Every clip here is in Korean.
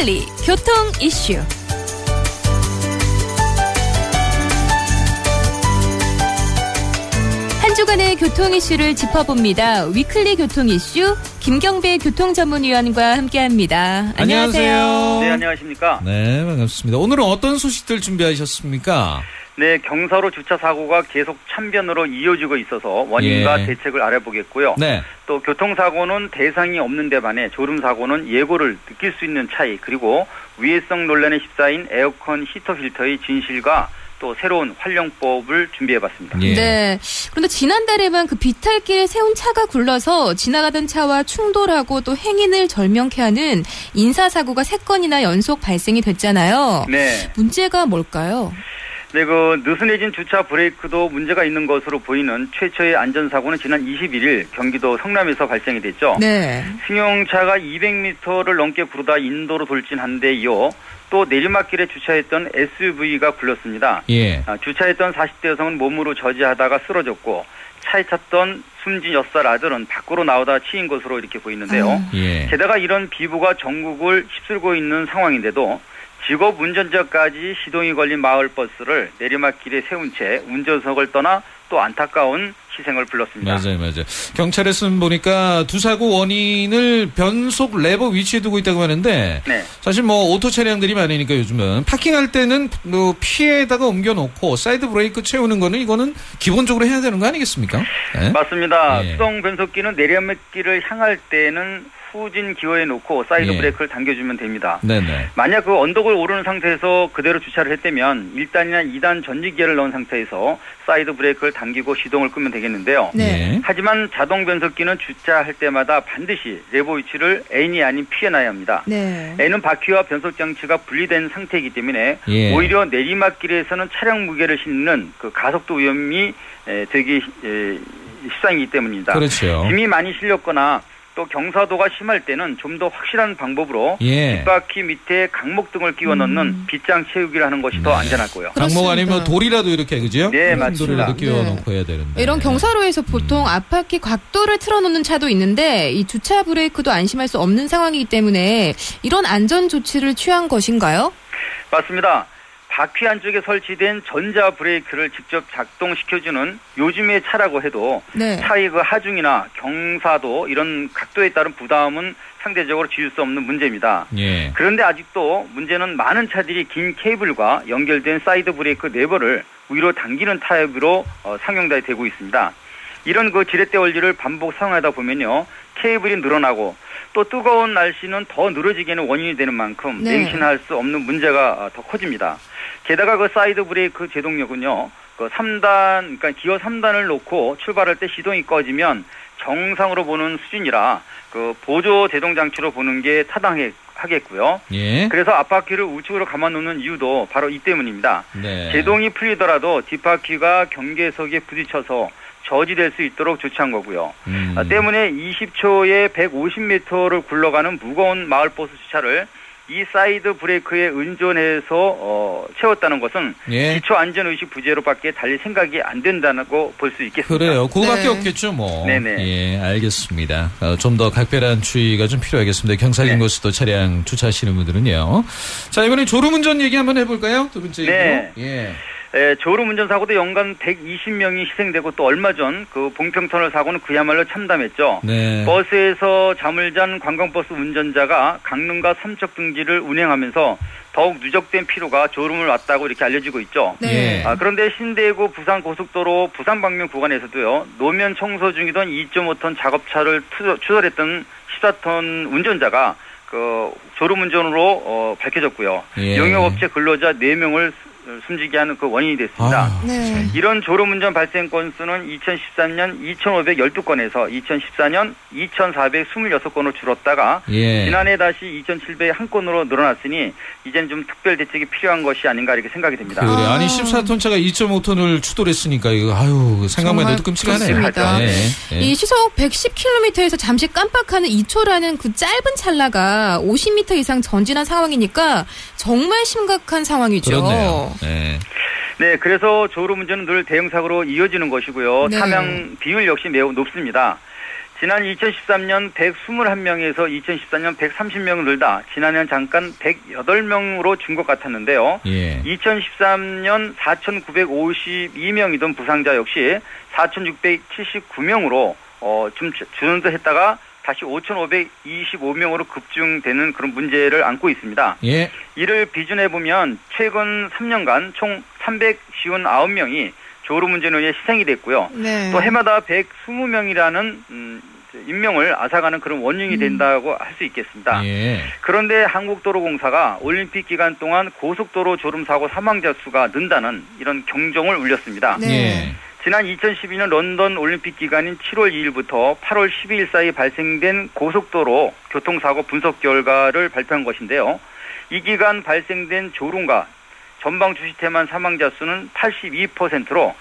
위클리 교통 이슈. 한 주간의 교통 이슈를 짚어봅니다. 위클리 교통 이슈 김경배 교통전문위원과 함께합니다. 안녕하세요. 네, 안녕하십니까. 네, 반갑습니다. 오늘은 어떤 소식들 준비하셨습니까? 네, 경사로 주차 사고가 계속 참변으로 이어지고 있어서 원인과 대책을 알아보겠고요. 네. 또 교통사고는 대상이 없는 데 반해 졸음사고는 예고를 느낄 수 있는 차이, 그리고 위해성 논란에 휩싸인 에어컨 히터 필터의 진실과 또 새로운 활용법을 준비해봤습니다. 예. 네. 그런데 지난달에만 그 비탈길에 세운 차가 굴러서 지나가던 차와 충돌하고 또 행인을 절명케 하는 인사사고가 3건이나 연속 발생이 됐잖아요. 네. 문제가 뭘까요? 네, 느슨해진 주차 브레이크도 문제가 있는 것으로 보이는 최초의 안전사고는 지난 21일 경기도 성남에서 발생이 됐죠. 네. 승용차가 200m를 넘게 구르다 인도로 돌진한 데 이어 또 내리막길에 주차했던 SUV가 굴렀습니다. 예. 주차했던 40대 여성은 몸으로 저지하다가 쓰러졌고 차에 탔던 숨진 6살 아들은 밖으로 나오다 치인 것으로 이렇게 보이는데요. 예. 게다가 이런 비부가 전국을 휩쓸고 있는 상황인데도 직업 운전자까지 시동이 걸린 마을버스를 내리막길에 세운 채 운전석을 떠나 또 안타까운 희생을 불렀습니다. 맞아요. 경찰에서는 보니까 두 사고 원인을 변속 레버 위치에 두고 있다고 하는데 네. 사실 오토 차량들이 많으니까 요즘은 파킹할 때는 피해에다가 옮겨놓고 사이드 브레이크 채우는 거는 이거는 기본적으로 해야 되는 거 아니겠습니까? 네? 맞습니다. 수동 변속기는 내리막길을 향할 때는 후진 기어에 놓고 사이드 브레이크를 당겨주면 됩니다. 네네. 만약 그 언덕을 오르는 상태에서 그대로 주차를 했다면 1단이나 2단 전지기어를 넣은 상태에서 사이드 브레이크를 당기고 시동을 끄면 되겠는데요. 네. 하지만 자동 변속기는 주차할 때마다 반드시 레버 위치를 N이 아닌 P에 놔야 합니다. 네. N은 바퀴와 변속 장치가 분리된 상태이기 때문에 오히려 내리막길에서는 차량 무게를 싣는 그 가속도 위험이 되기 십상이기 때문입니다. 그렇죠. 짐이 많이 실렸거나 또 경사도가 심할 때는 좀 더 확실한 방법으로 뒷바퀴 밑에 강목 등을 끼워 넣는 빗장 채우기를 하는 것이 더 안전하고요. 강목 아니면 돌이라도 이렇게 그죠? 네, 맞습니다. 돌이라도 끼워 놓고 해야 되는데. 이런 경사로에서 보통 앞바퀴 각도를 틀어놓는 차도 있는데 이 주차 브레이크도 안심할 수 없는 상황이기 때문에 이런 안전 조치를 취한 것인가요? 맞습니다. 바퀴 안쪽에 설치된 전자 브레이크를 직접 작동시켜주는 요즘의 차라고 해도 차의 그 하중이나 경사도 이런 각도에 따른 부담은 상대적으로 지울 수 없는 문제입니다. 그런데 아직도 문제는 많은 차들이 긴 케이블과 연결된 사이드 브레이크 레버를 위로 당기는 타입으로 상용되고 있습니다. 이런 그 지렛대 원리를 반복 사용하다 보면요, 케이블이 늘어나고 또 뜨거운 날씨는 더 늘어지게는 원인이 되는 만큼 맹신할 수 없는 문제가 더 커집니다. 게다가 그 사이드 브레이크 제동력은요, 그 3단, 그러니까 기어 3단을 놓고 출발할 때 시동이 꺼지면 정상으로 보는 수준이라 그 보조 제동 장치로 보는 게 타당하겠고요. 그래서 앞바퀴를 우측으로 감아놓는 이유도 바로 이 때문입니다. 제동이 풀리더라도 뒷바퀴가 경계석에 부딪혀서 저지될 수 있도록 조치한 거고요. 때문에 20초에 150m를 굴러가는 무거운 마을버스 주차를 이 사이드 브레이크에 의존해서 채웠다는 것은 기초 안전의식 부재로밖에 달리 생각이 안 된다고 볼 수 있겠습니다. 그래요. 그거밖에 없겠죠 뭐. 네네. 알겠습니다. 좀 더 각별한 주의가 좀 필요하겠습니다. 경사진 곳에도 차량 주차하시는 분들은요. 자, 이번에 졸음운전 얘기 한번 해볼까요? 두 번째 얘기로. 졸음운전 사고도 연간 120명이 희생되고 또 얼마 전 그 봉평터널 사고는 그야말로 참담했죠. 버스에서 잠을 잔 관광버스 운전자가 강릉과 삼척등지를 운행하면서 더욱 누적된 피로가 졸음을 왔다고 이렇게 알려지고 있죠. 그런데 신대구 부산고속도로 부산 방면 구간에서도요, 노면 청소 중이던 2.5톤 작업차를 추돌했던 14톤 운전자가 그 졸음운전으로 밝혀졌고요. 용역업체 근로자 4명을 숨지게 하는 그 원인이 됐습니다. 이런 졸음운전 발생 건수는 2013년 2,512건에서 2014년 2,426건으로 줄었다가 지난해 다시 2,701건으로 늘어났으니 이제는 좀 특별 대책이 필요한 것이 아닌가 이렇게 생각이 됩니다. 그래. 아니 14톤 차가 2.5톤을 추돌했으니까 이거 생각만 해도 끔찍하네요. 이 시속 110km에서 잠시 깜빡하는 2초라는 그 짧은 찰나가 50m 이상 전진한 상황이니까 정말 심각한 상황이죠. 그렇네요. 네, 그래서 졸음운전은 늘 대형사고로 이어지는 것이고요. 사망 비율 역시 매우 높습니다. 지난 2013년 121명에서 2014년 130명을 늘다 지난해는 잠깐 108명으로 준 것 같았는데요. 예. 2013년 4,952명이던 부상자 역시 4,679명으로 좀 줄어들었다가 다시 5,525명으로 급증되는 그런 문제를 안고 있습니다. 예. 이를 비준해 보면 최근 3년간 총 359명이 졸음운전에 의해 희생이 됐고요. 네. 또 해마다 120명이라는 인명을 앗아가는 그런 원흉이 된다고 할 수 있겠습니다. 예. 그런데 한국도로공사가 올림픽 기간 동안 고속도로 졸음사고 사망자 수가 는다는 이런 경종을 울렸습니다. 네. 지난 2012년 런던 올림픽 기간인 7월 2일부터 8월 12일 사이 발생된 고속도로 교통사고 분석 결과를 발표한 것인데요. 이 기간 발생된 졸음과 전방 주시태만 사망자 수는 82%로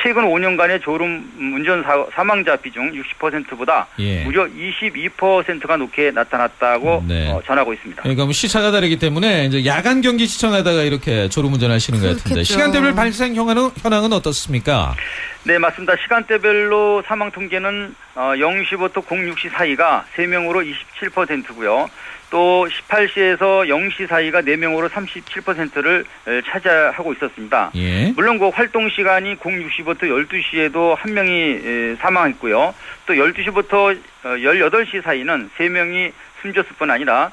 최근 5년간의 졸음 운전 사망자 비중 60%보다 예. 무려 22%가 높게 나타났다고 네. 전하고 있습니다. 그러니까 뭐 시차가 다르기 때문에 이제 야간 경기 시청하다가 이렇게 졸음 운전하시는 것 같은데 시간대별 발생 현황은 어떻습니까? 네, 맞습니다. 시간대별로 사망 통계는 0시부터 06시 사이가 3명으로 27%고요. 또 18시에서 0시 사이가 4명으로 37%를 차지하고 있었습니다. 예. 물론 그 활동 시간이 06시부터 12시에도 1명이 사망했고요. 또 12시부터 18시 사이는 3명이 숨졌을 뿐 아니라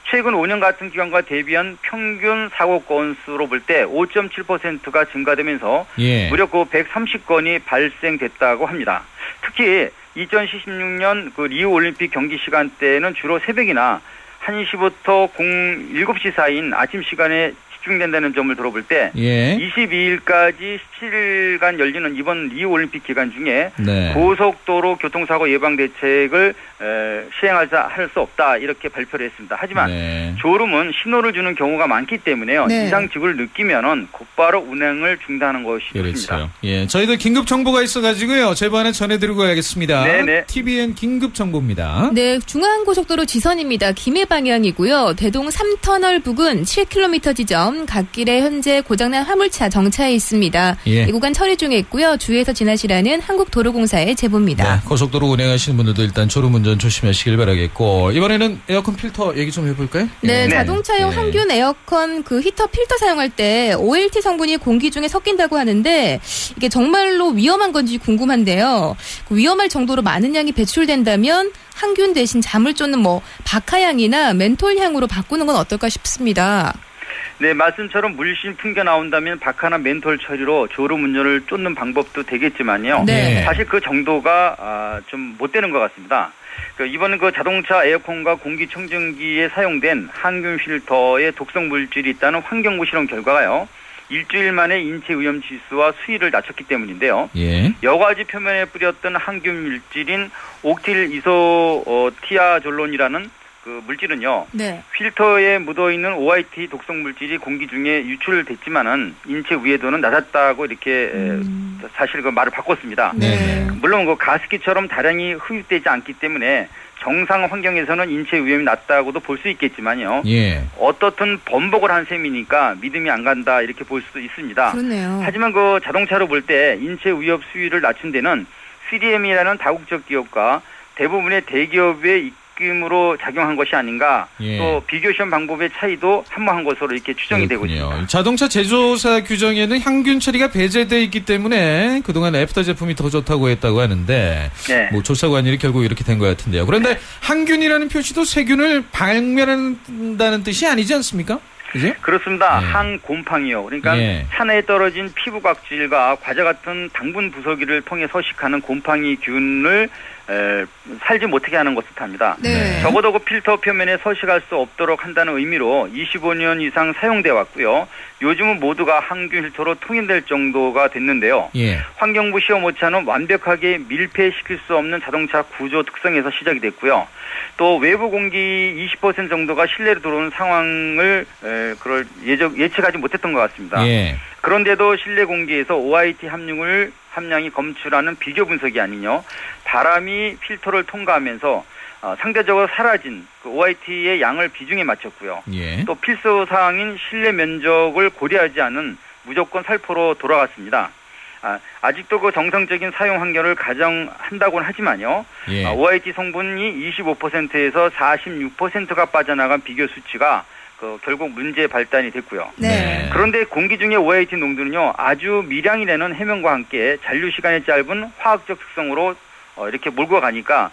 최근 5년 같은 기간과 대비한 평균 사고 건수로 볼 때 5.7%가 증가되면서 예. 무려 그 130건이 발생됐다고 합니다. 특히 2016년 그 리우 올림픽 경기 시간대에는 주로 새벽이나 1시부터 7시 사이인 아침 시간에 집중된다는 점을 들어볼 때 예. 22일까지 17일간 열리는 이번 리우 올림픽 기간 중에 네. 고속도로 교통사고 예방 대책을 시행하자 할 수 없다 이렇게 발표를 했습니다. 하지만 네. 졸음은 신호를 주는 경우가 많기 때문에요. 네. 이상 징후를 느끼면은 곧바로 운행을 중단하는 것이 좋습니다. 그렇죠. 예, 저희도 긴급 정보가 있어가지고요. 제보안에 전해드리고 가야겠습니다. 네네. TVN 긴급 정보입니다. 네, 중앙고속도로 지선입니다. 김해 방향이고요. 대동 3터널 부근 7km 지점 갓길에 현재 고장난 화물차 정차해 있습니다. 예. 이 구간 처리 중에 있고요. 주의해서 지나시라는 한국도로공사의 제보입니다. 네, 고속도로 운행하시는 분들도 일단 졸음운전 조심하시길 바라겠고 이번에는 에어컨 필터 얘기 좀 해볼까요? 네, 예. 자동차용 항균 에어컨 그 히터 필터 사용할 때 OLT 성분이 공기 중에 섞인다고 하는데 이게 정말로 위험한 건지 궁금한데요. 위험할 정도로 많은 양이 배출된다면 항균 대신 잠을 쫓는 박하향이나 멘톨향으로 바꾸는 건 어떨까 싶습니다. 네, 말씀처럼 물씬 풍겨 나온다면 박하나 멘톨 처리로 졸음 운전을 쫓는 방법도 되겠지만요. 네. 사실 그 정도가 좀 못 되는 것 같습니다. 이번은 그 자동차 에어컨과 공기청정기에 사용된 항균 필터에 독성 물질이 있다는 환경부 실험 결과가요. 일주일 만에 인체 오염 지수와 수위를 낮췄기 때문인데요. 예. 여과지 표면에 뿌렸던 항균 물질인 옥틸 이소티아졸론이라는 그 물질은요. 네. 필터에 묻어있는 OIT 독성 물질이 공기 중에 유출됐지만은 인체 위해도는 낮았다고 이렇게 사실 그 말을 바꿨습니다. 네. 물론 그 가습기처럼 다량이 흡입되지 않기 때문에 정상 환경에서는 인체 위험이 낮다고도 볼 수 있겠지만요. 예. 어떻든 번복을 한 셈이니까 믿음이 안 간다 이렇게 볼 수도 있습니다. 그렇네요. 하지만 그 자동차로 볼 때 인체 위협 수위를 낮춘 데는 3M이라는 다국적 기업과 대부분의 대기업의 입김으로 작용한 것이 아닌가. 예. 또 비교 시험 방법의 차이도 한모한 것으로 이렇게 추정이 그렇군요. 되고 있습니다. 자동차 제조사 규정에는 향균 처리가 배제되어 있기 때문에 그동안 애프터 제품이 더 좋다고 했다고 하는데 네. 조사관일이 결국 이렇게 된 것 같은데요. 그런데 네. 항균이라는 표시도 세균을 박멸한다는 뜻이 아니지 않습니까? 그죠? 그렇습니다. 예. 항곰팡이요. 그러니까 예. 산에 떨어진 피부 각질과 과자 같은 당분 부서기를 통해 서식하는 곰팡이균을 살지 못하게 하는 것을 뜻합니다. 네. 적어도 그 필터 표면에 서식할 수 없도록 한다는 의미로 25년 이상 사용돼 왔고요. 요즘은 모두가 항균 필터로 통일될 정도가 됐는데요. 예. 환경부 시험 오차는 완벽하게 밀폐시킬 수 없는 자동차 구조 특성에서 시작이 됐고요. 또 외부 공기 20% 정도가 실내로 들어오는 상황을 예측하지 못했던 것 같습니다. 예. 그런데도 실내 공기에서 OIT 함량이 검출하는 비교 분석이 아니뇨. 바람이 필터를 통과하면서 상대적으로 사라진 그 OIT의 양을 비중에 맞췄고요. 예. 또 필수 사항인 실내 면적을 고려하지 않은 무조건 살포로 돌아갔습니다. 아직도 그 정상적인 사용 환경을 가정한다고는 하지만요. 예. OIT 성분이 25%에서 46%가 빠져나간 비교 수치가 결국 문제 발단이 됐고요. 네. 그런데 공기 중의 OIT 농도는요, 아주 미량이 되는 해면과 함께 잔류 시간이 짧은 화학적 특성으로 이렇게 몰고 가니까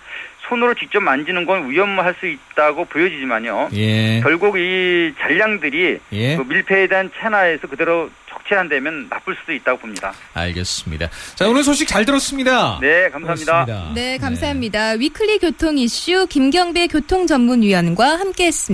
손으로 직접 만지는 건 위험할 수 있다고 보여지지만요. 예. 결국 이 잔량들이 예. 그 밀폐에 대한 체나에서 그대로 적체한다면 나쁠 수도 있다고 봅니다. 알겠습니다. 자, 오늘 소식 잘 들었습니다. 네, 감사합니다. 고맙습니다. 네, 감사합니다. 네. 위클리 교통 이슈 김경배 교통전문위원과 함께했습니다.